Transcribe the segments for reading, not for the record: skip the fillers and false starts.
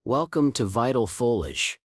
Welcome to Vitalfoliage,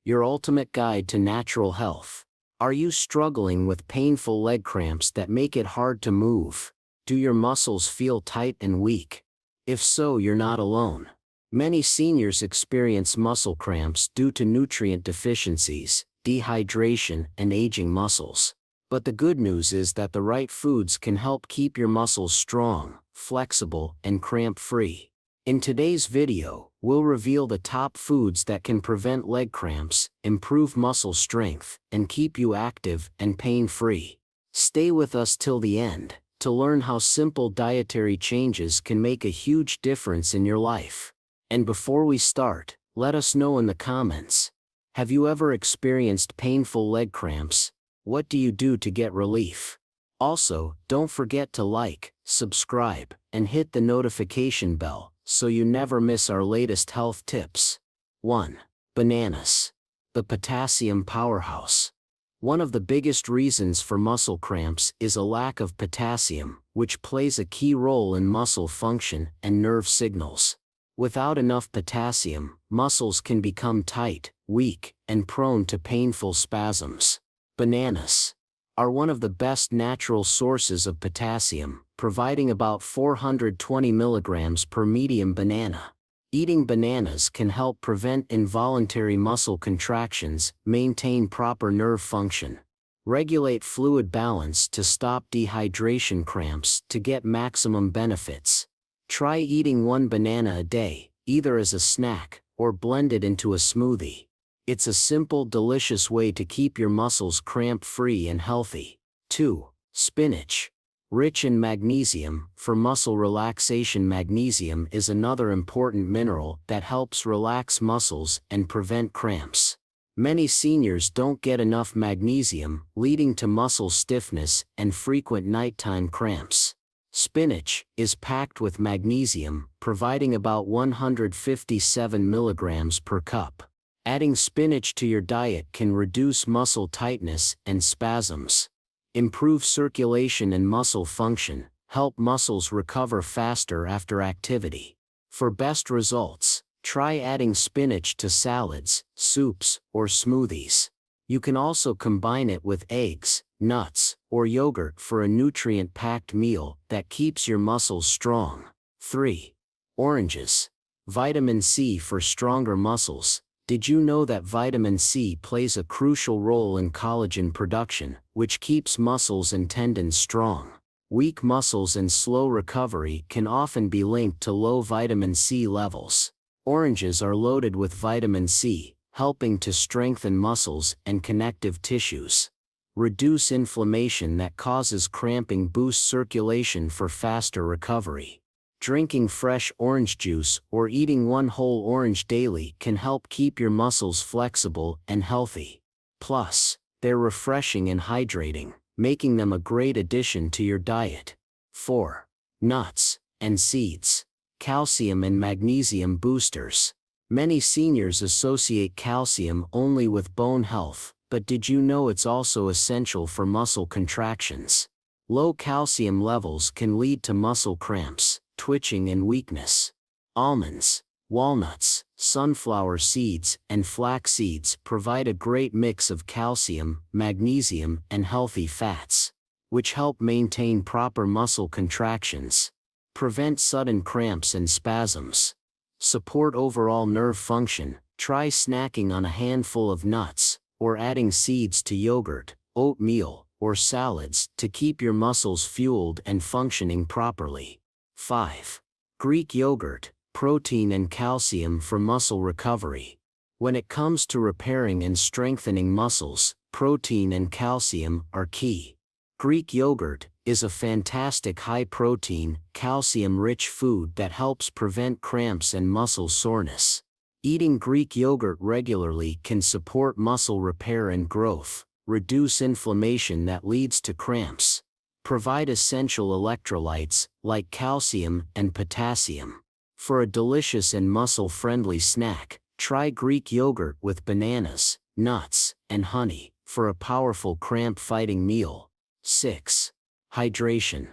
your ultimate guide to natural health. Are you struggling with painful leg cramps that make it hard to move? Do your muscles feel tight and weak? If so, you're not alone. Many seniors experience muscle cramps due to nutrient deficiencies, dehydration, and aging muscles. But the good news is that the right foods can help keep your muscles strong, flexible, and cramp-free. In today's video, we'll reveal the top foods that can prevent leg cramps, improve muscle strength, and keep you active and pain-free. Stay with us till the end to learn how simple dietary changes can make a huge difference in your life. And before we start, let us know in the comments. Have you ever experienced painful leg cramps? What do you do to get relief? Also, don't forget to like, subscribe, and hit the notification bell so you never miss our latest health tips. 1. Bananas. The potassium powerhouse. One of the biggest reasons for muscle cramps is a lack of potassium, which plays a key role in muscle function and nerve signals. Without enough potassium, muscles can become tight, weak, and prone to painful spasms. Bananas are one of the best natural sources of potassium, providing about 420 milligrams per medium banana. Eating bananas can help prevent involuntary muscle contractions, maintain proper nerve function, regulate fluid balance to stop dehydration cramps to get maximum benefits. Try eating one banana a day, either as a snack or blended into a smoothie. It's a simple, delicious way to keep your muscles cramp-free and healthy. 2. Spinach. Rich in magnesium, for muscle relaxation. Magnesium is another important mineral that helps relax muscles and prevent cramps. Many seniors don't get enough magnesium, leading to muscle stiffness and frequent nighttime cramps. Spinach is packed with magnesium, providing about 157 milligrams per cup. Adding spinach to your diet can reduce muscle tightness and spasms, improve circulation and muscle function, help muscles recover faster after activity. For best results, try adding spinach to salads, soups, or smoothies. You can also combine it with eggs, nuts, or yogurt for a nutrient-packed meal that keeps your muscles strong. 3. Oranges. Vitamin C for stronger muscles. Did you know that vitamin C plays a crucial role in collagen production, which keeps muscles and tendons strong? Weak muscles and slow recovery can often be linked to low vitamin C levels. Oranges are loaded with vitamin C, helping to strengthen muscles and connective tissues, reduce inflammation that causes cramping, boost circulation for faster recovery. Drinking fresh orange juice or eating one whole orange daily can help keep your muscles flexible and healthy. Plus, they're refreshing and hydrating, making them a great addition to your diet. 4. Nuts and seeds. Calcium and magnesium boosters. Many seniors associate calcium only with bone health, but did you know it's also essential for muscle contractions? Low calcium levels can lead to muscle cramps, twitching, and weakness. Almonds, walnuts, sunflower seeds, and flax seeds provide a great mix of calcium, magnesium, and healthy fats, which help maintain proper muscle contractions, prevent sudden cramps and spasms, support overall nerve function. Try snacking on a handful of nuts, or adding seeds to yogurt, oatmeal, or salads to keep your muscles fueled and functioning properly. 5. Greek yogurt. Protein and calcium for muscle recovery. When it comes to repairing and strengthening muscles, protein and calcium are key. Greek yogurt is a fantastic high-protein, calcium-rich food that helps prevent cramps and muscle soreness. Eating Greek yogurt regularly can support muscle repair and growth, reduce inflammation that leads to cramps, provide essential electrolytes like calcium and potassium. For a delicious and muscle-friendly snack, try Greek yogurt with bananas, nuts, and honey for a powerful cramp-fighting meal. 6. Hydration.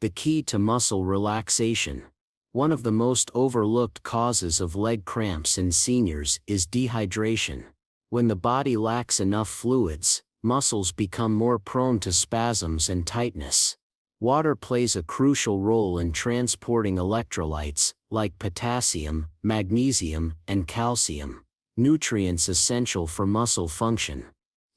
The key to muscle relaxation. One of the most overlooked causes of leg cramps in seniors is dehydration. When the body lacks enough fluids, muscles become more prone to spasms and tightness. Water plays a crucial role in transporting electrolytes, like potassium, magnesium, and calcium, nutrients essential for muscle function.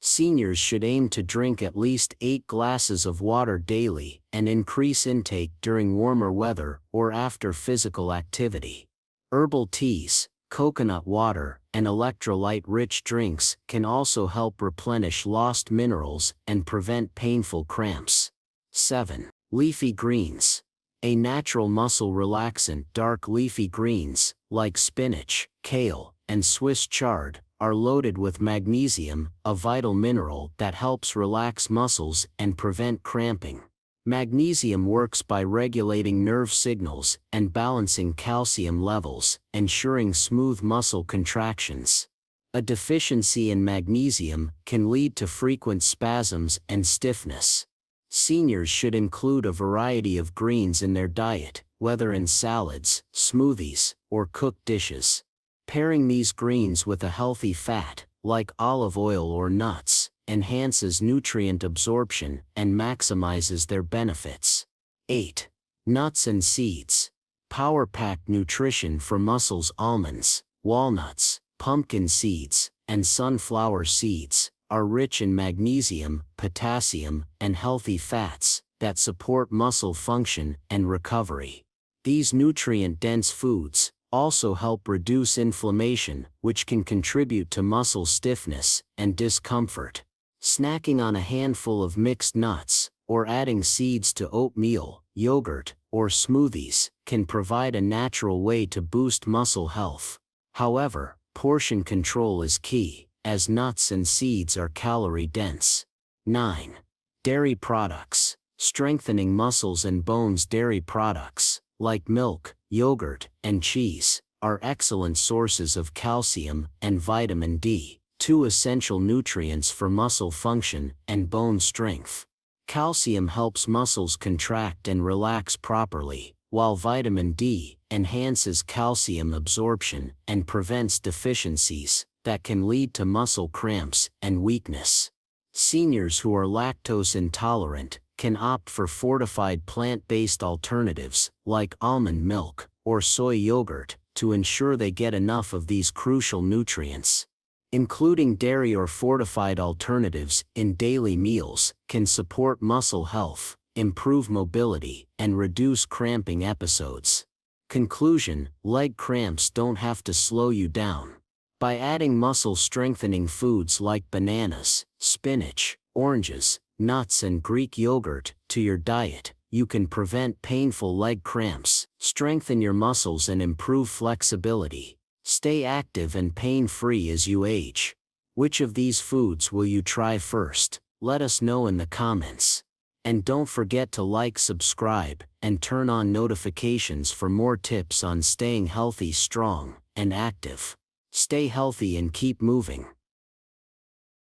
Seniors should aim to drink at least 8 glasses of water daily and increase intake during warmer weather or after physical activity. Herbal teas, coconut water, and electrolyte-rich drinks can also help replenish lost minerals and prevent painful cramps. 7. Leafy greens. A natural muscle relaxant. Dark leafy greens, like spinach, kale, and Swiss chard, are loaded with magnesium, a vital mineral that helps relax muscles and prevent cramping. Magnesium works by regulating nerve signals and balancing calcium levels, ensuring smooth muscle contractions. A deficiency in magnesium can lead to frequent spasms and stiffness. Seniors should include a variety of greens in their diet, whether in salads, smoothies, or cooked dishes. Pairing these greens with a healthy fat, like olive oil or nuts, enhances nutrient absorption and maximizes their benefits. 8. Nuts and seeds. Power-packed nutrition for muscles. Almonds, walnuts, pumpkin seeds, and sunflower seeds are rich in magnesium, potassium, and healthy fats that support muscle function and recovery. These nutrient-dense foods also help reduce inflammation, which can contribute to muscle stiffness and discomfort. Snacking on a handful of mixed nuts, or adding seeds to oatmeal, yogurt, or smoothies, can provide a natural way to boost muscle health. However, portion control is key, as nuts and seeds are calorie-dense. 9. Dairy products. Strengthening muscles and bones. Dairy products, like milk, yogurt, and cheese, are excellent sources of calcium and vitamin D, two essential nutrients for muscle function and bone strength. Calcium helps muscles contract and relax properly, while vitamin D enhances calcium absorption and prevents deficiencies that can lead to muscle cramps and weakness. Seniors who are lactose intolerant can opt for fortified plant-based alternatives, like almond milk or soy yogurt, to ensure they get enough of these crucial nutrients. Including dairy or fortified alternatives in daily meals can support muscle health, improve mobility, and reduce cramping episodes. Conclusion: leg cramps don't have to slow you down. By adding muscle-strengthening foods like bananas, spinach, oranges, nuts, and Greek yogurt to your diet, you can prevent painful leg cramps, strengthen your muscles, and improve flexibility. Stay active and pain-free as you age. Which of these foods will you try first? Let us know in the comments. And don't forget to like, subscribe, and turn on notifications for more tips on staying healthy, strong, and active. Stay healthy and keep moving.